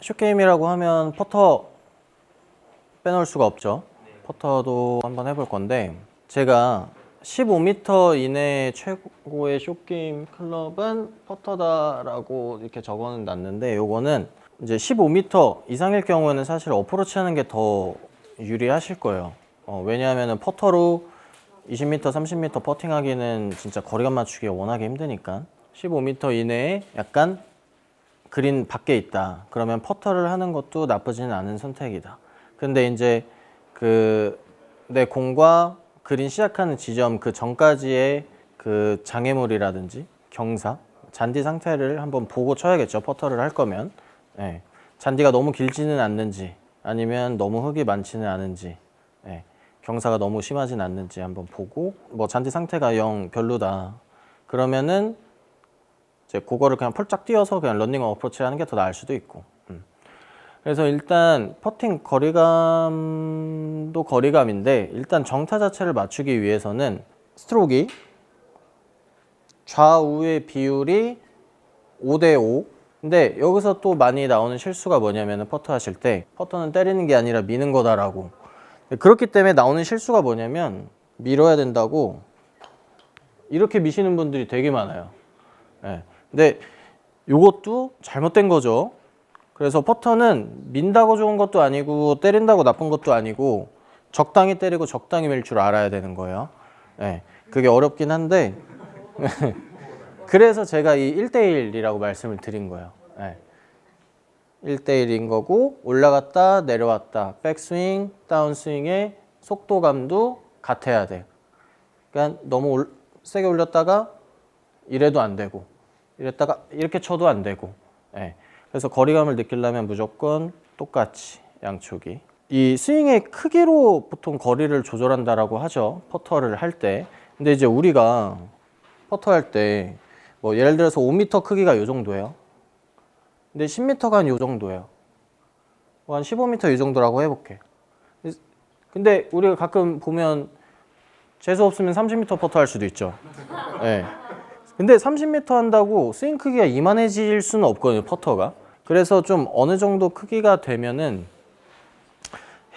숏게임이라고 하면 퍼터 빼놓을 수가 없죠. 퍼터도 한번 해볼 건데, 제가 15m 이내 최고의 숏게임 클럽은 퍼터다라고 이렇게 적어는 놨는데, 요거는 이제 15m 이상일 경우에는 사실 어프로치 하는 게 더 유리하실 거예요. 왜냐하면 퍼터로 20m, 30m 퍼팅하기는 진짜 거리감 맞추기가 워낙에 힘드니까. 15m 이내에 약간 그린 밖에 있다. 그러면 퍼터를 하는 것도 나쁘지는 않은 선택이다. 근데 이제 내 공과 그린 시작하는 지점 그 전까지의 그 장애물이라든지 경사, 잔디 상태를 한번 보고 쳐야겠죠. 퍼터를 할 거면. 네. 잔디가 너무 길지는 않는지, 아니면 너무 흙이 많지는 않은지, 네. 경사가 너무 심하진 않는지 한번 보고, 뭐 잔디 상태가 영 별로다. 그러면은 이제 그거를 그냥 펄짝 뛰어서 그냥 런닝 어프로치 하는 게 더 나을 수도 있고. 그래서 일단 퍼팅 거리감도 거리감인데, 일단 정타 자체를 맞추기 위해서는 스트로크가 좌우의 비율이 5대5. 근데 여기서 또 많이 나오는 실수가 뭐냐면, 퍼터 하실 때 퍼터는 때리는 게 아니라 미는 거다라고. 그렇기 때문에 나오는 실수가 뭐냐면, 밀어야 된다고 이렇게 미시는 분들이 되게 많아요. 네. 근데 이것도 잘못된 거죠. 그래서 퍼터는 민다고 좋은 것도 아니고 때린다고 나쁜 것도 아니고, 적당히 때리고 적당히 밀 줄 알아야 되는 거예요. 네, 그게 어렵긴 한데 그래서 제가 이 1대1이라고 말씀을 드린 거예요. 네, 1대1인 거고, 올라갔다 내려왔다 백스윙 다운스윙의 속도감도 같아야 돼. 그러니까 너무 세게 올렸다가 이래도 안 되고, 이랬다가 이렇게 쳐도 안 되고. 네. 그래서 거리감을 느끼려면 무조건 똑같이 양쪽이. 이 스윙의 크기로 보통 거리를 조절한다라고 하죠. 퍼터를 할 때. 근데 이제 우리가 퍼터 할 때 뭐 예를 들어서 5m 크기가 이 정도예요. 근데 10m가 한 이 정도예요. 한 15m 이 정도라고 해볼게. 근데 우리가 가끔 보면 재수 없으면 30m 퍼터 할 수도 있죠. 네. 근데 30m 한다고 스윙 크기가 이만해질 수는 없거든요, 퍼터가. 그래서 좀 어느 정도 크기가 되면은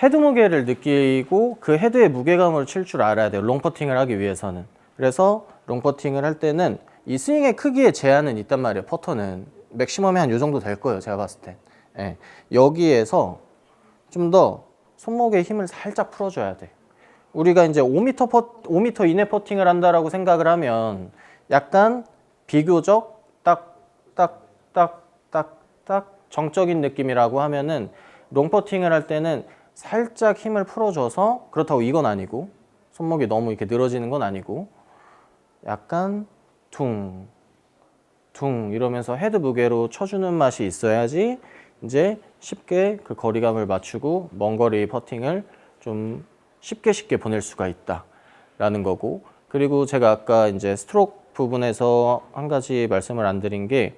헤드 무게를 느끼고 그 헤드의 무게감으로 칠 줄 알아야 돼요, 롱퍼팅을 하기 위해서는. 그래서 롱퍼팅을 할 때는 이 스윙의 크기에 제한은 있단 말이에요. 퍼터는 맥시멈이 한 이 정도 될 거예요, 제가 봤을 때. 네. 여기에서 좀 더 손목에 힘을 살짝 풀어줘야 돼. 우리가 이제 5m 이내 퍼팅을 한다라고 생각을 하면 약간 비교적 딱 정적인 느낌이라고 하면은, 롱퍼팅을 할 때는 살짝 힘을 풀어줘서, 그렇다고 이건 아니고 손목이 너무 이렇게 늘어지는 건 아니고, 약간 퉁 이러면서 헤드 무게로 쳐주는 맛이 있어야지 이제 쉽게 그 거리감을 맞추고 먼 거리 퍼팅을 좀 쉽게 보낼 수가 있다라는 거고. 그리고 제가 아까 이제 스트로크 부분에서 한 가지 말씀을 안 드린 게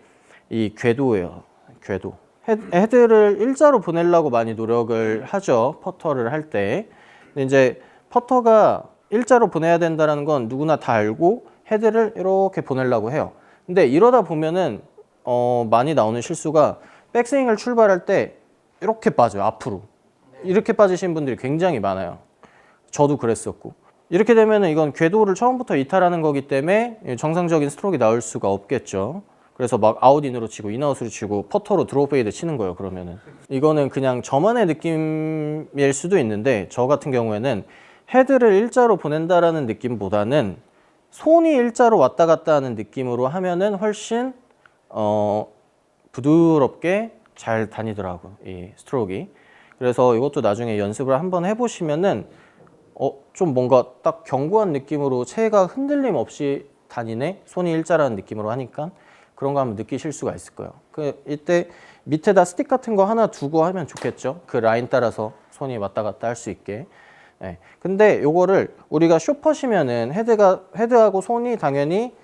이 궤도예요. 궤도. 헤드를 일자로 보내려고 많이 노력을 하죠, 퍼터를 할 때. 근데 이제 퍼터가 일자로 보내야 된다는 건 누구나 다 알고, 헤드를 이렇게 보내려고 해요. 근데 이러다 보면은 많이 나오는 실수가, 백스윙을 출발할 때 이렇게 빠져요, 앞으로. 이렇게 빠지신 분들이 굉장히 많아요. 저도 그랬었고. 이렇게 되면 이건 궤도를 처음부터 이탈하는 거기 때문에 정상적인 스트로크가 나올 수가 없겠죠. 그래서 막 아웃인으로 치고 인아웃으로 치고 퍼터로 드로우 페이드 치는 거예요, 그러면은. 이거는 그냥 저만의 느낌일 수도 있는데, 저 같은 경우에는 헤드를 일자로 보낸다라는 느낌보다는 손이 일자로 왔다 갔다 하는 느낌으로 하면은 훨씬 부드럽게 잘 다니더라고요, 이 스트로크가. 그래서 이것도 나중에 연습을 한번 해보시면은 좀 뭔가 딱 견고한 느낌으로 체가 흔들림 없이 다니네? 손이 일자라는 느낌으로 하니까 그런 거 한번 느끼실 수가 있을 거예요. 이때 밑에다 스틱 같은 거 하나 두고 하면 좋겠죠? 그 라인 따라서 손이 왔다 갔다 할 수 있게. 네. 근데 요거를 우리가 숏퍼시면은 헤드하고 손이 당연히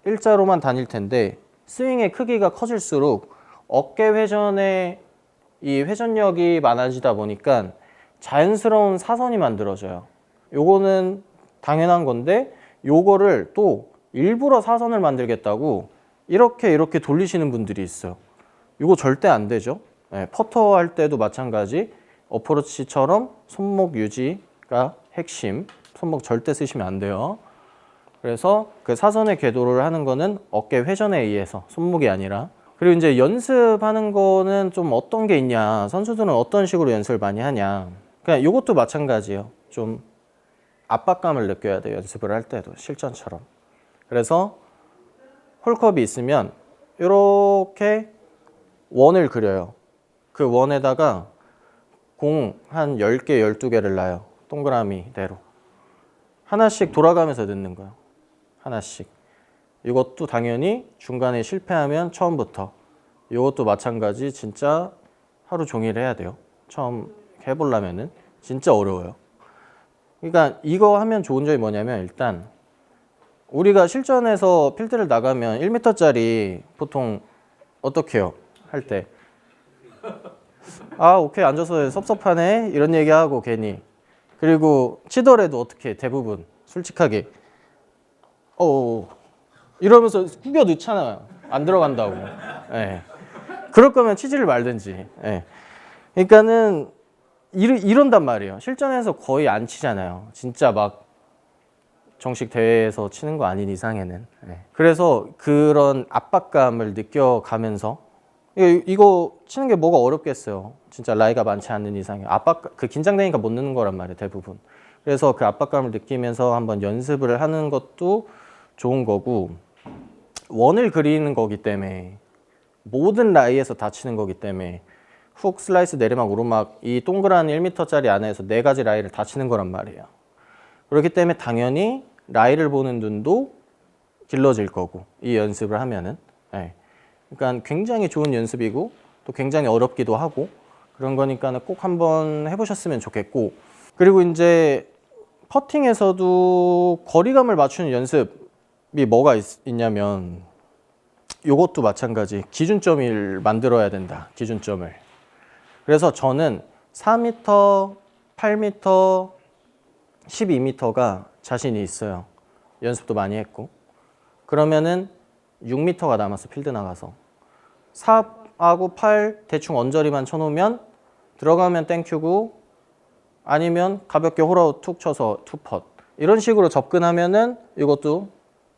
일자로만 다닐 텐데, 스윙의 크기가 커질수록 어깨 회전에 이 회전력이 많아지다 보니까 자연스러운 사선이 만들어져요. 요거는 당연한 건데, 요거를 또 일부러 사선을 만들겠다고 이렇게 돌리시는 분들이 있어요. 이거 절대 안 되죠. 네, 퍼터 할 때도 마찬가지. 어프로치처럼 손목 유지가 핵심. 손목 절대 쓰시면 안 돼요. 그래서 그 사선의 궤도를 하는 거는 어깨 회전에 의해서 손목이 아니라. 그리고 이제 연습하는 거는 좀 어떤 게 있냐, 선수들은 어떤 식으로 연습을 많이 하냐. 그냥 이것도 마찬가지예요. 좀 압박감을 느껴야 돼요. 연습을 할 때도 실전처럼. 그래서 홀컵이 있으면 이렇게 원을 그려요. 그 원에다가 공 한 10개, 12개를 놔요. 동그라미대로. 하나씩 돌아가면서 넣는 거예요. 하나씩. 이것도 당연히 중간에 실패하면 처음부터. 이것도 마찬가지. 진짜 하루 종일 해야 돼요. 처음 해보려면은 진짜 어려워요. 그러니까 이거 하면 좋은 점이 뭐냐면 일단 우리가 실전에서 필드를 나가면 1m짜리 보통 어떻게 해요? 할 때. 아, 오케이, 앉아서 섭섭하네 이런 얘기하고 괜히. 그리고 치더라도 어떻게 해? 대부분 솔직하게 이러면서 구겨 넣잖아요. 안 들어간다고. 예. 그럴 거면 치지를 말든지. 예. 그러니까는 이런단 말이에요. 실전에서 거의 안 치잖아요. 진짜 막 정식 대회에서 치는 거 아닌 이상에는. 예. 그래서 그런 압박감을 느껴가면서 이거 치는 게 뭐가 어렵겠어요. 진짜 나이가 많지 않는 이상에 그 긴장되니까 못 넣는 거란 말이에요. 대부분. 그래서 그 압박감을 느끼면서 한번 연습을 하는 것도 좋은 거고, 원을 그리는 거기 때문에 모든 라이에서 다 치는 거기 때문에 훅, 슬라이스, 내리막, 오르막 이 동그란 1m짜리 안에서 4가지 라이를 다 치는 거란 말이에요. 그렇기 때문에 당연히 라이를 보는 눈도 길러질 거고, 이 연습을 하면은. 네. 그러니까 굉장히 좋은 연습이고 또 굉장히 어렵기도 하고 그런 거니까 꼭 한번 해보셨으면 좋겠고, 그리고 이제 퍼팅에서도 거리감을 맞추는 연습이 뭐가 있냐면 이것도 마찬가지. 기준점을 만들어야 된다. 기준점을. 그래서 저는 4m, 8m, 12m가 자신이 있어요. 연습도 많이 했고. 그러면은 6m가 남았어. 필드 나가서 4하고 8 대충 언저리만 쳐놓으면 들어가면 땡큐고 아니면 가볍게 홀아웃 툭 쳐서 투펫. 이런 식으로 접근하면은 이것도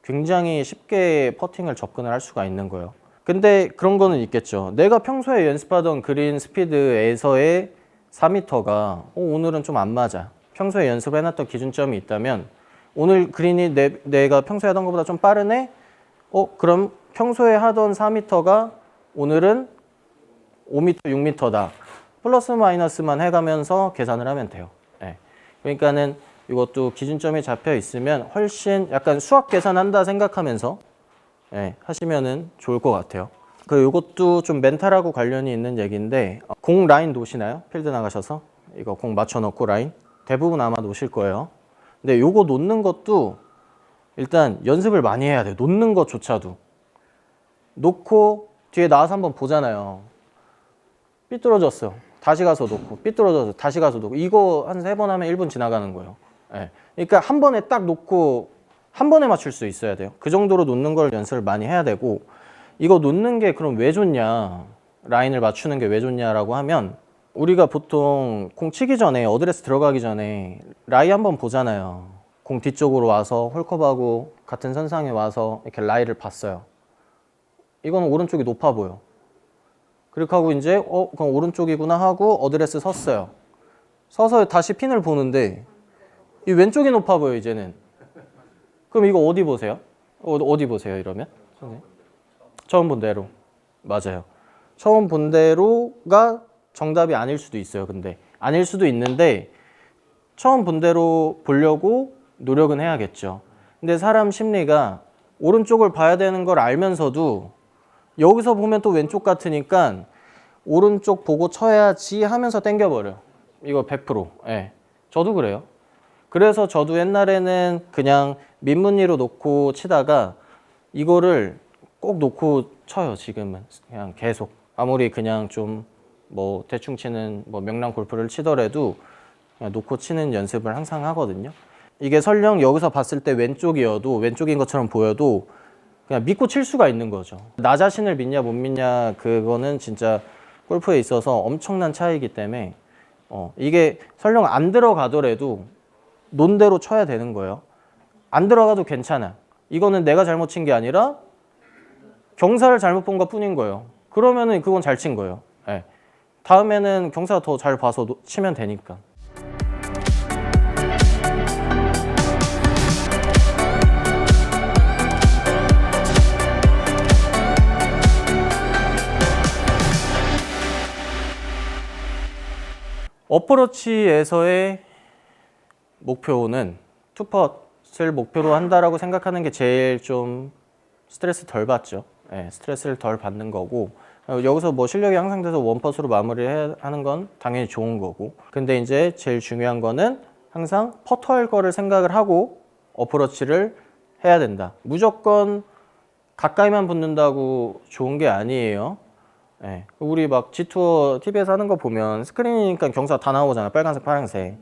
굉장히 쉽게 퍼팅을 접근을 할 수가 있는 거예요. 근데 그런 거는 있겠죠. 내가 평소에 연습하던 그린 스피드에서의 4m가 오늘은 좀 안 맞아. 평소에 연습해놨던 기준점이 있다면 오늘 그린이 내가 평소에 하던 것보다 좀 빠르네? 그럼 평소에 하던 4m가 오늘은 5m, 6m다. 플러스 마이너스만 해가면서 계산을 하면 돼요. 네. 그러니까는 이것도 기준점이 잡혀 있으면 훨씬 약간 수학 계산한다 생각하면서 하시면은 좋을 것 같아요. 그리고 이것도 좀 멘탈하고 관련이 있는 얘기인데, 공 라인 놓으시나요? 필드 나가셔서 이거 공 맞춰 놓고 라인 대부분 아마 놓으실 거예요. 근데 이거 놓는 것도 일단 연습을 많이 해야 돼요. 놓는 것조차도. 놓고 뒤에 나와서 한번 보잖아요. 삐뚤어졌어. 다시 가서 놓고, 삐뚤어져서 다시 가서 놓고. 이거 한 3번 하면 1분 지나가는 거예요. 네. 그러니까 한 번에 딱 놓고 한 번에 맞출 수 있어야 돼요. 그 정도로 놓는 걸 연습을 많이 해야 되고, 이거 놓는 게 그럼 왜 좋냐, 라인을 맞추는 게 왜 좋냐라고 하면, 우리가 보통 공 치기 전에 어드레스 들어가기 전에 라이 한번 보잖아요. 공 뒤쪽으로 와서 홀컵하고 같은 선상에 와서 이렇게 라이를 봤어요. 이거는 오른쪽이 높아 보여. 그렇게 하고 이제 그럼 오른쪽이구나 하고 어드레스 섰어요. 서서 다시 핀을 보는데 이 왼쪽이 높아 보여 이제는. 그럼 이거 어디 보세요? 어디 보세요 이러면? 선생님? 처음 본 대로. 맞아요. 처음 본 대로가 정답이 아닐 수도 있어요. 근데 아닐 수도 있는데 처음 본 대로 보려고 노력은 해야겠죠. 근데 사람 심리가 오른쪽을 봐야 되는 걸 알면서도 여기서 보면 또 왼쪽 같으니까 오른쪽 보고 쳐야지 하면서 땡겨버려. 이거 100%. 예. 저도 그래요. 그래서 저도 옛날에는 그냥 민무늬로 놓고 치다가 이거를 꼭 놓고 쳐요. 지금은 그냥 계속. 아무리 그냥 좀 뭐 대충 치는 뭐 명랑 골프를 치더라도 그냥 놓고 치는 연습을 항상 하거든요. 이게 설령 여기서 봤을 때 왼쪽이어도, 왼쪽인 것처럼 보여도 그냥 믿고 칠 수가 있는 거죠. 나 자신을 믿냐 못 믿냐 그거는 진짜 골프에 있어서 엄청난 차이이기 때문에 이게 설령 안 들어가더라도 논대로 쳐야 되는 거예요. 안 들어가도 괜찮아. 이거는 내가 잘못 친 게 아니라 경사를 잘못 본 것 뿐인 거예요. 그러면은 그건 잘 친 거예요. 네. 다음에는 경사 더 잘 봐서 치면 되니까. 어프로치에서의 목표는 투펫을 목표로 한다라고 생각하는 게 제일 좀 스트레스 덜 받죠. 네, 스트레스를 덜 받는 거고, 여기서 뭐 실력이 향상돼서 원퍼스로 마무리하는 건 당연히 좋은 거고, 근데 이제 제일 중요한 거는 항상 퍼터할 거를 생각을 하고 어프로치를 해야 된다. 무조건 가까이만 붙는다고 좋은 게 아니에요. 네. 우리 막 G투어 TV에서 하는 거 보면 스크린이니까 경사 다 나오잖아. 빨간색, 파란색.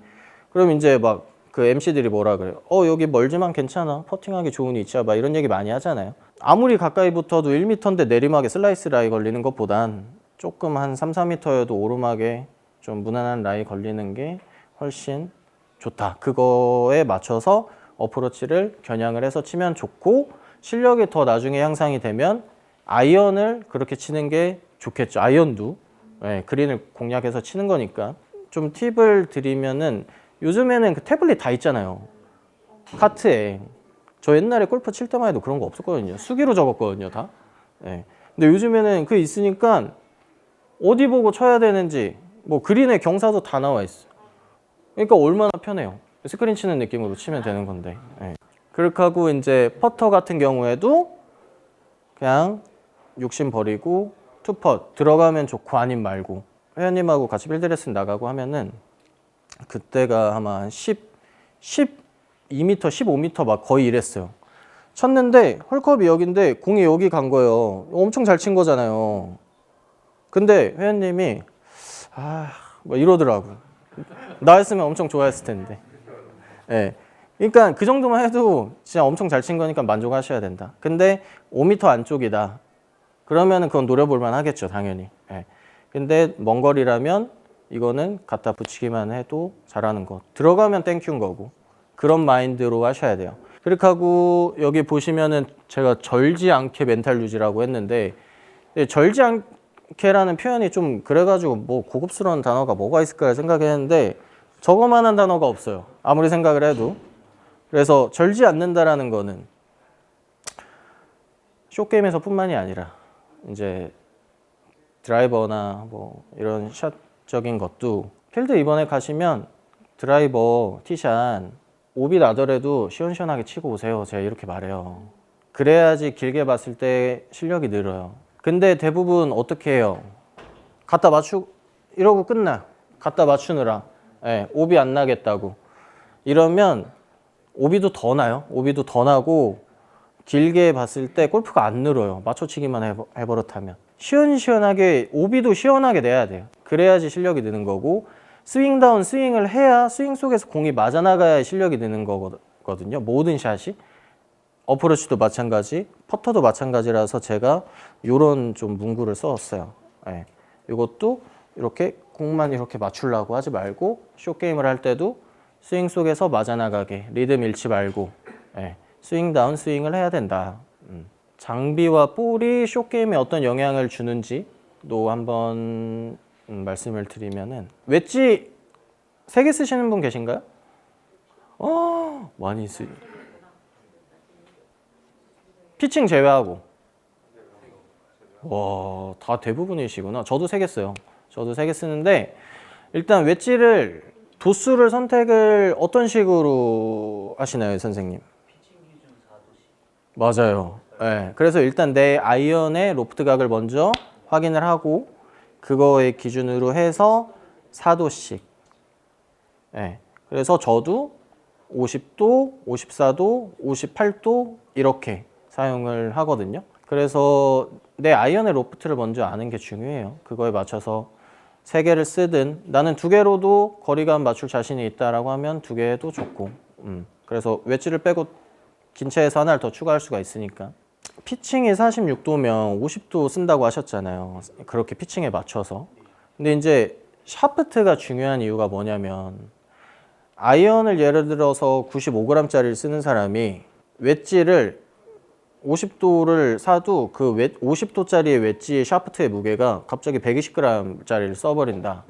그럼 이제 막 그 MC들이 뭐라 그래요? 여기 멀지만 괜찮아. 퍼팅하기 좋은 위치야. 막 이런 얘기 많이 하잖아요. 아무리 가까이 붙어도 1m인데 내리막에 슬라이스 라이 걸리는 것보단 조금 한 3, 4m여도 오르막에 좀 무난한 라이 걸리는 게 훨씬 좋다. 그거에 맞춰서 어프로치를 겨냥을 해서 치면 좋고, 실력이 더 나중에 향상이 되면 아이언을 그렇게 치는 게 좋겠죠. 아이언도 네, 그린을 공략해서 치는 거니까. 좀 팁을 드리면은 요즘에는 그 태블릿 다 있잖아요. 카트에. 저 옛날에 골프 칠 때만 해도 그런 거 없었거든요. 수기로 적었거든요, 다. 네. 근데 요즘에는 그 있으니까 어디 보고 쳐야 되는지, 뭐 그린의 경사도 다 나와 있어. 그러니까 얼마나 편해요. 스크린 치는 느낌으로 치면 되는 건데. 네. 그렇게 하고 이제 퍼터 같은 경우에도 그냥 욕심 버리고 투펫 들어가면 좋고 아님 말고, 회원님하고 같이 필드 레슨 나가고 하면은 그때가 아마 한 12m, 15m 막 거의 이랬어요. 쳤는데 홀컵이 여기인데 공이 여기 간 거예요. 엄청 잘 친 거잖아요. 근데 회원님이 뭐 이러더라고. 나였으면 엄청 좋아했을 텐데. 네. 그러니까 그 정도만 해도 진짜 엄청 잘 친 거니까 만족하셔야 된다. 근데 5m 안쪽이다. 그러면은 그건 노려볼 만 하겠죠, 당연히. 네. 근데 먼 거리라면 이거는 갖다 붙이기만 해도 잘하는 거. 들어가면 땡큐인 거고. 그런 마인드로 하셔야 돼요. 그렇게 하고 여기 보시면은 제가 절지 않게 멘탈 유지라고 했는데, 절지 않게라는 표현이 좀 그래가지고 뭐 고급스러운 단어가 뭐가 있을까 생각했는데 저거만한 단어가 없어요. 아무리 생각을 해도. 그래서 절지 않는다라는 거는 숏게임에서 뿐만이 아니라 이제 드라이버나 뭐 이런 샷적인 것도, 필드 이번에 가시면 드라이버 티샷 오비 나더라도 시원시원하게 치고 오세요. 제가 이렇게 말해요. 그래야지 길게 봤을 때 실력이 늘어요. 근데 대부분 어떻게 해요? 갖다 이러고 끝나. 갖다 맞추느라. 네, 오비 안 나겠다고. 이러면 오비도 더 나요. 오비도 더 나고 길게 봤을 때 골프가 안 늘어요. 맞춰치기만 해버릇하면. 시원시원하게, 오비도 시원하게 내야 돼요. 그래야지 실력이 느는 거고, 스윙다운 스윙을 해야 스윙 속에서 공이 맞아나가야 실력이 느는 거거든요. 모든 샷이. 어프로치도 마찬가지, 퍼터도 마찬가지라서 제가 요런 좀 문구를 써왔어요. 네. 이것도 이렇게 공만 이렇게 맞추려고 하지 말고, 숏게임을 할 때도 스윙 속에서 맞아나가게 리듬 잃지 말고, 네. 스윙다운 스윙을 해야 된다. 장비와 볼이 숏게임에 어떤 영향을 주는지도 한번 말씀을 드리면은, 웨지 3개 쓰시는 분 계신가요? 많이 피칭 제외하고. 와, 다 대부분이시구나. 저도 3개 써요. 저도 3개 쓰는데, 일단 웨지를, 도수를 선택을 어떤 식으로 하시나요, 선생님? 맞아요. 네. 그래서 일단 내 아이언의 로프트 각을 먼저 확인을 하고, 그거의 기준으로 해서 4도씩. 네. 그래서 저도 50도, 54도, 58도 이렇게 사용을 하거든요. 그래서 내 아이언의 로프트를 먼저 아는 게 중요해요. 그거에 맞춰서 3개를 쓰든, 나는 2개로도 거리감 맞출 자신이 있다라고 하면 2개 해도 좋고, 그래서 웨지를 빼고 긴 채에서 하나를 더 추가할 수가 있으니까. 피칭이 46도면 50도 쓴다고 하셨잖아요. 그렇게 피칭에 맞춰서. 근데 이제 샤프트가 중요한 이유가 뭐냐면 아이언을 예를 들어서 95g짜리를 쓰는 사람이 웨지를 50도를 사도 그 50도짜리의 웨지의 샤프트의 무게가 갑자기 120g짜리를 써버린다.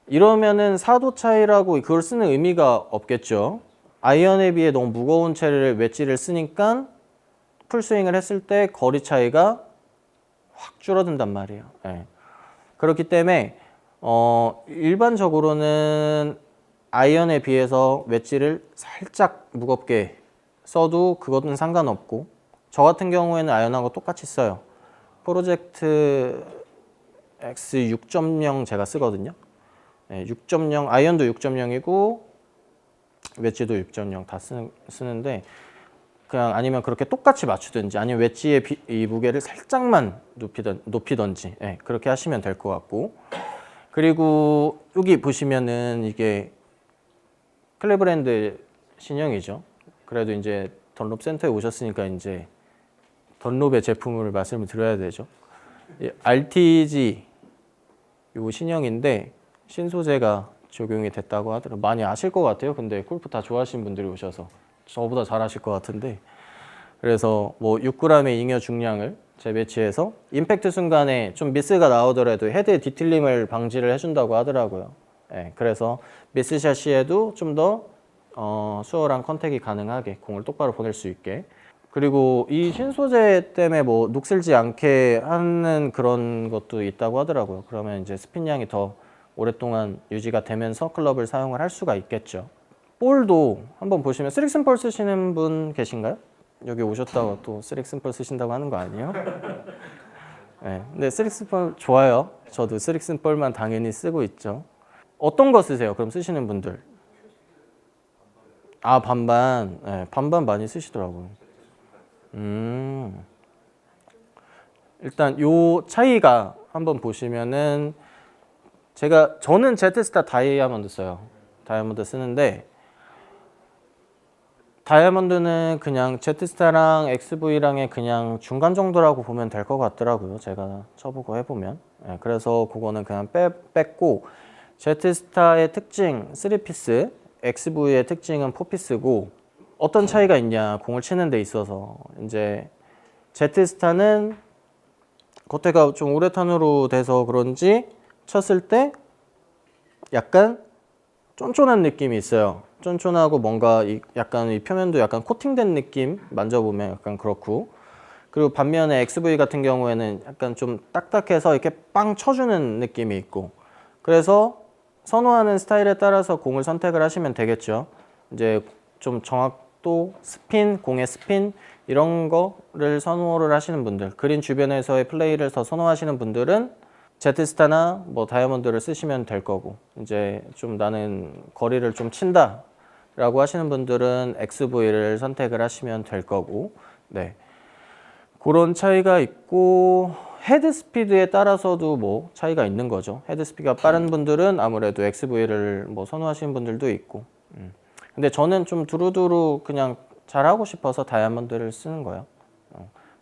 이러면은 4도 차이라고 그걸 쓰는 의미가 없겠죠. 아이언에 비해 너무 무거운 채를 웨지를 쓰니까 풀스윙을 했을 때 거리 차이가 확 줄어든단 말이에요. 네. 그렇기 때문에 일반적으로는 아이언에 비해서 웨지를 살짝 무겁게 써도 그것은 상관없고, 저 같은 경우에는 아이언하고 똑같이 써요. 프로젝트 X 6.0 제가 쓰거든요. 네, 6.0 아이언도 6.0이고 웨지도 6.0 다 쓰는데, 그냥 아니면 그렇게 똑같이 맞추든지 아니면 웨지의 이 무게를 살짝만 높이던지 네, 그렇게 하시면 될 것 같고, 그리고 여기 보시면은 이게 클리브랜드 신형이죠. 그래도 이제 던롭 센터에 오셨으니까 이제 던롭의 제품을 말씀을 드려야 되죠. RTG 요 신형인데 신소재가 적용이 됐다고 하더라고요. 많이 아실 것 같아요. 근데 골프 다 좋아하시는 분들이 오셔서 저보다 잘 아실 것 같은데, 그래서 뭐 6g의 잉여 중량을 재배치해서 임팩트 순간에 좀 미스가 나오더라도 헤드 뒤틀림을 방지를 해준다고 하더라고요. 네, 그래서 미스샷 시에도 좀 더 수월한 컨택이 가능하게 공을 똑바로 보낼 수 있게, 그리고 이 신소재 때문에 뭐 녹슬지 않게 하는 그런 것도 있다고 하더라고요. 그러면 이제 스핀량이 더 오랫동안 유지가 되면서 클럽을 사용을 할 수가 있겠죠. 볼도 한번 보시면 쓰릭슨볼 쓰시는 분 계신가요? 여기 오셨다고 또 쓰릭슨볼 쓰신다고 하는 거 아니에요? 네, 근데 쓰릭슨볼 좋아요. 저도 쓰릭슨볼만 당연히 쓰고 있죠. 어떤 거 쓰세요? 그럼 쓰시는 분들? 아, 반반. 네, 반반 많이 쓰시더라고요. 일단 요 차이가 한번 보시면은 저는 제트스타 다이아몬드 써요. 다이아몬드 쓰는데, 다이아몬드는 그냥 제트스타랑 XV랑의 그냥 중간 정도라고 보면 될 것 같더라고요. 제가 쳐보고 해보면. 네, 그래서 그거는 그냥 뺐고, 제트스타의 특징 3피스, XV의 특징은 4피스고, 어떤 차이가 있냐, 공을 치는 데 있어서. 이제 제트스타는 겉에가 좀 우레탄으로 돼서 그런지 쳤을 때 약간 쫀쫀한 느낌이 있어요. 쫀쫀하고 뭔가 약간 이 표면도 약간 코팅된 느낌, 만져보면 약간 그렇고, 그리고 반면에 XV 같은 경우에는 약간 좀 딱딱해서 이렇게 빵 쳐주는 느낌이 있고, 그래서 선호하는 스타일에 따라서 공을 선택을 하시면 되겠죠. 이제 좀 정확도, 스핀, 공의 스핀 이런 거를 선호를 하시는 분들, 그린 주변에서의 플레이를 더 선호하시는 분들은 제트스타나 뭐 다이아몬드를 쓰시면 될 거고, 이제 좀 나는 거리를 좀 친다 라고 하시는 분들은 XV를 선택을 하시면 될 거고, 네, 그런 차이가 있고, 헤드 스피드에 따라서도 뭐 차이가 있는 거죠. 헤드 스피드가 빠른 분들은 아무래도 XV를 뭐 선호하시는 분들도 있고, 근데 저는 좀 두루두루 그냥 잘하고 싶어서 다이아몬드를 쓰는 거예요.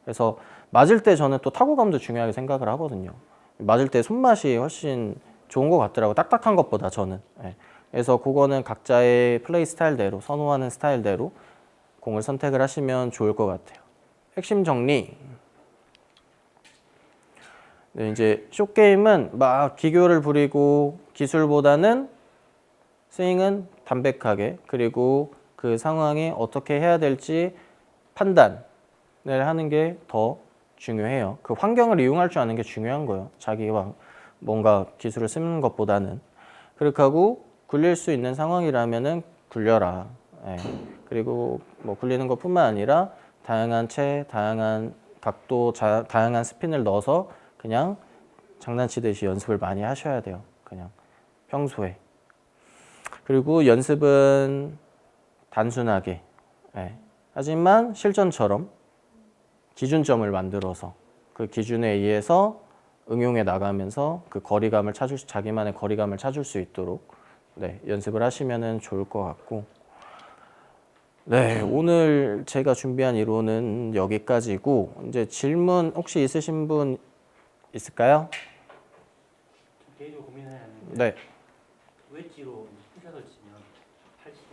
그래서 맞을 때 저는 또 타구감도 중요하게 생각을 하거든요. 맞을 때 손맛이 훨씬 좋은 것 같더라고요. 딱딱한 것보다 저는. 네. 그래서 그거는 각자의 플레이 스타일대로, 선호하는 스타일대로 공을 선택을 하시면 좋을 것 같아요. 핵심 정리. 네, 이제 숏게임은 막 기교를 부리고 기술보다는 스윙은 담백하게, 그리고 그 상황에 어떻게 해야 될지 판단을 하는 게 더 중요해요. 그 환경을 이용할 줄 아는 게 중요한 거예요. 자기가 뭔가 기술을 쓰는 것보다는. 그렇게 하고 굴릴 수 있는 상황이라면은 굴려라. 예. 그리고 뭐 굴리는 것뿐만 아니라 다양한 채, 다양한 각도, 다양한 스핀을 넣어서 그냥 장난치듯이 연습을 많이 하셔야 돼요. 그냥 평소에. 그리고 연습은 단순하게. 예. 하지만 실전처럼 기준점을 만들어서 그 기준에 의해서 응용해 나가면서 그 거리감을 자기만의 거리감을 찾을 수 있도록 네, 연습을 하시면 좋을 것 같고, 네, 오늘 제가 준비한 이론은 여기까지고 이제 질문 혹시 있으신 분 있을까요? 개인적으로 고민해야 하는데 네, 웨지로 티샷을 치면 80,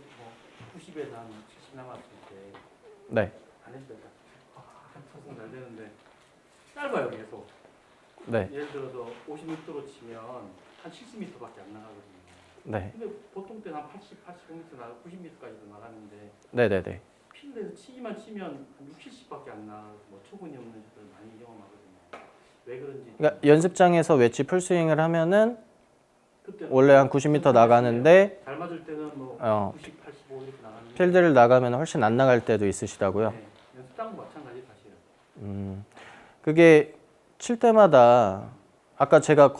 90에서 한 70 남았을 때 네, 안 했을 때 쳤으면 잘 되는데 짧아요 계속. 네, 예를 들어서 50m로 치면 한 70m밖에 안 나가거든요. 네, 근데 보통 때는 한 80, 85m 나가 90m까지도 나가는데 네, 네, 네. 필드에서 치기만 치면 한 6, 70밖에 안 나가. 뭐 초근이 없는 샷을 많이 경험하거든요. 왜 그런지. 그러니까 연습장에서 웨지 풀스윙을 하면은 그때는 원래 한 90m 나가는데 잘 맞을 때는 뭐 90, 85 이렇게 나가는데 필드를 나가면 훨씬 안 나갈 때도 있으시다고요. 네, 연습장도 마찬가지 사실은. 그게 칠 때마다 아까 제가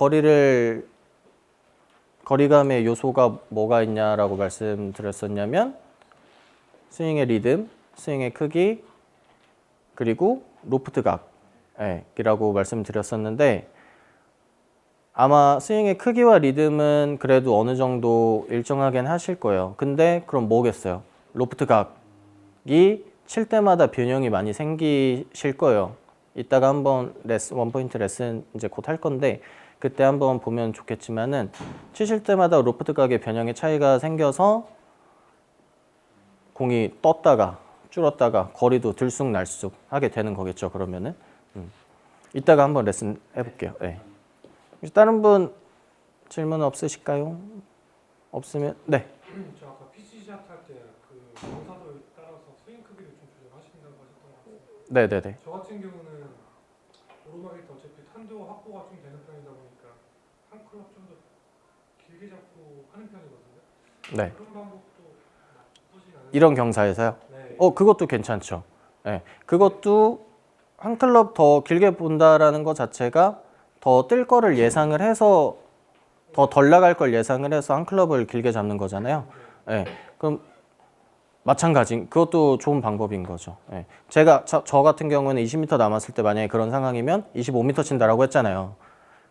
거리감의 요소가 뭐가 있냐라고 말씀드렸었냐면 스윙의 리듬, 스윙의 크기, 그리고 로프트 각이라고 말씀드렸었는데 아마 스윙의 크기와 리듬은 그래도 어느 정도 일정하게는 하실 거예요. 근데 그럼 뭐겠어요? 로프트 각이 칠 때마다 변형이 많이 생기실 거예요. 이따가 한번 원포인트 레슨 이제 곧 할 건데 그때 한번 보면 좋겠지만은 치실 때마다 로프트 각의 변형의 차이가 생겨서 공이 떴다가 줄었다가 거리도 들쑥날쑥 하게 되는 거겠죠. 그러면은 이따가 한번 레슨 해볼게요. 네. 다른 분 질문 없으실까요? 없으면 네. 저 아까 PC샷 할 때 그 경사도에 따라서 스윙 크기를 좀 조절하신다고 하셨던 것 같아요. 네네네. 저 같은 경우는 오르막이 어차피 탄도 확보가 좀 되는 편이다 보니까 한 클럽 좀 더 길게 잡고 하는 편이거든요. 네. 그런 방법도 나쁘진 않은. 이런 경사에서요? 네. 그것도 괜찮죠. 네. 그것도 한 클럽 더 길게 본다라는 것 자체가 더 뜰 거를 예상을 해서 더 덜 나갈 걸 예상을 해서 한 클럽을 길게 잡는 거잖아요. 네. 그럼 마찬가지. 그것도 좋은 방법인 거죠. 네. 제가 저 같은 경우는 20m 남았을 때 만약에 그런 상황이면 25m 친다라고 했잖아요.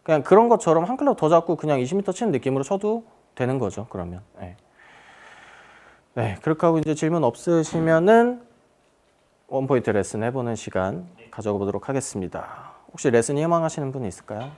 그냥 그런 것처럼 한 클럽 더 잡고 그냥 20m 치는 느낌으로 쳐도 되는 거죠. 그러면. 네. 네. 그렇게 하고 이제 질문 없으시면은 원포인트 레슨 해보는 시간 가져보도록 하겠습니다. 혹시 레슨 희망하시는 분 있을까요?